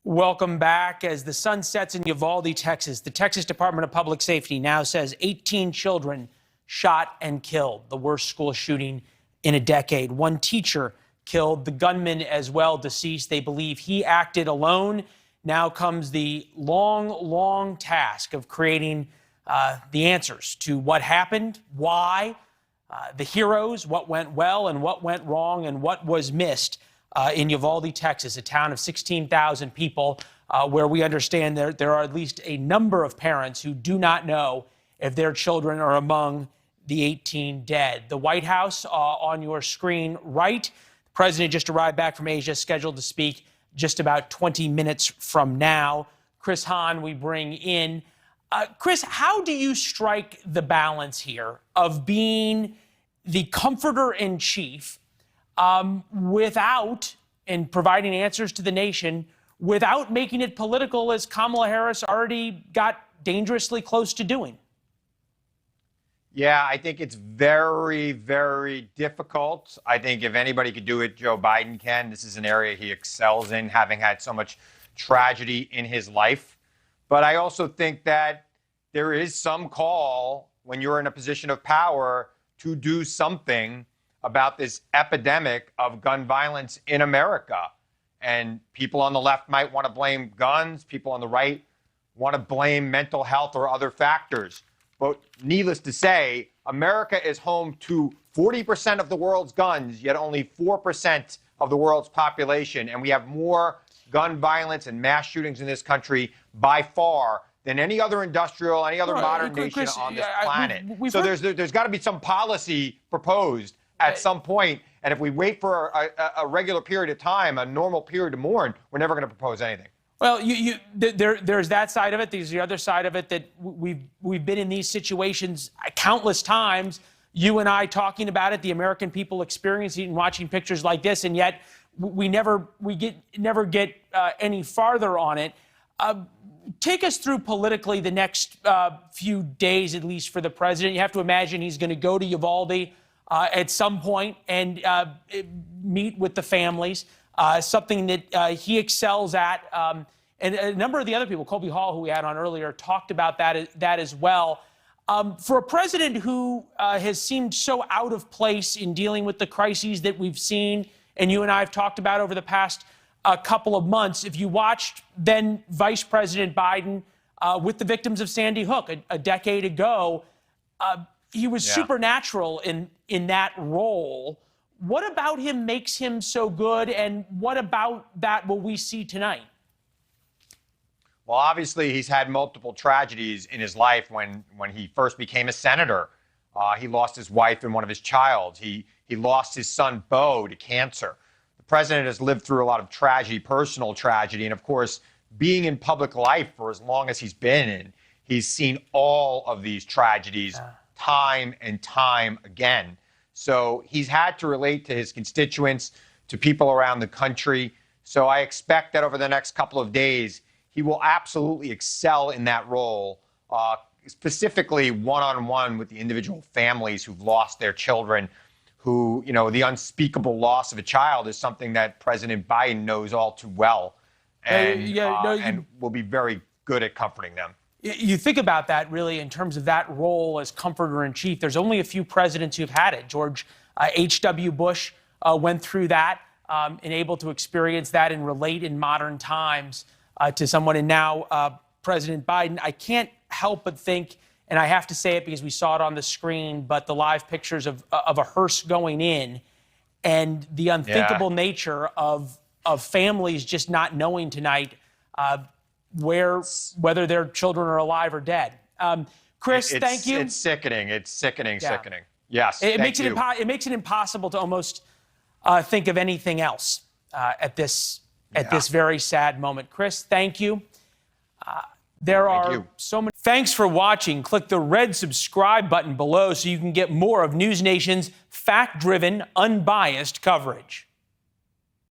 Welcome back. As the sun sets in Uvalde, Texas, the Texas Department of Public Safety now says 18 children shot and killed, the worst school shooting in a decade. One teacher killed, the gunman as well deceased. They believe he acted alone. Now comes the long task of creating the answers to what happened, why, the heroes, what went well and what went wrong and what was missed. In Uvalde, Texas, a town of 16,000 people, where we understand there are at least a number of parents who do not know if their children are among the 18 dead. The White House on your screen right. The president just arrived back from Asia, scheduled to speak just about 20 minutes from now. Chris Hahn, we bring in. Chris, how do you strike the balance here of being the comforter-in-chief without, and providing answers to the nation, without making it political, as Kamala Harris already got dangerously close to doing? Yeah, I think it's very, very difficult. I think if anybody could do it, Joe Biden can. This is an area he excels in, having had so much tragedy in his life. But I also think that there is some call when you're in a position of power to do something about this epidemic of gun violence in America. And people on the left might want to blame guns. People on the right want to blame mental health or other factors. But needless to say, America is home to 40% of the world's guns, yet only 4% of the world's population. And we have more gun violence and mass shootings in this country by far than any other industrial, any other modern nation on this planet. So there's got to be some policy proposed at some point, and if we wait for a regular period of time, a normal period to mourn, we're never going to propose anything. Well, there's that side of it. There's the other side of it that we've been in these situations countless times. You and I talking about it, the American people experiencing it and watching pictures like this, and yet we never get any farther on it. Take us through politically the next few days, at least for the president. You have to imagine he's going to go to Uvalde at some point and meet with the families, something that he excels at. And a number of the other people, Colby Hall, who we had on earlier, talked about that as well. For a president who has seemed so out of place in dealing with the crises that we've seen, and you and I have talked about over the past couple of months, if you watched then Vice President Biden with the victims of Sandy Hook a decade ago, he was supernatural in that role. What about him makes him so good, and what about that will we see tonight? Well, obviously, he's had multiple tragedies in his life. When he first became a senator, he lost his wife and one of his child. He lost his son, Beau, to cancer. The president has lived through a lot of tragedy, personal tragedy, and, of course, being in public life for as long as he's been in, he's seen all of these tragedies time and time again. So he's had to relate to his constituents, to people around the country. So I expect that over the next couple of days, he will absolutely excel in that role, specifically one-on-one with the individual families who've lost their children, who, you know, the unspeakable loss of a child is something that President Biden knows all too well, and will be very good at comforting them. You think about that, really, in terms of that role as comforter-in-chief. There's only a few presidents who've had it. George H.W. Bush went through that and able to experience that and relate in modern times to someone. And now President Biden, I can't help but think, and I have to say it because we saw it on the screen, but the live pictures of a hearse going in and the unthinkable nature of families just not knowing tonight whether their children are alive or dead. Chris, thank you. It's sickening. It's sickening. Yes, it makes it impossible to almost think of anything else at this very sad moment. Chris, thank you. There are so many. Thanks for watching. Click the red subscribe button below so you can get more of NewsNation's fact-driven, unbiased coverage.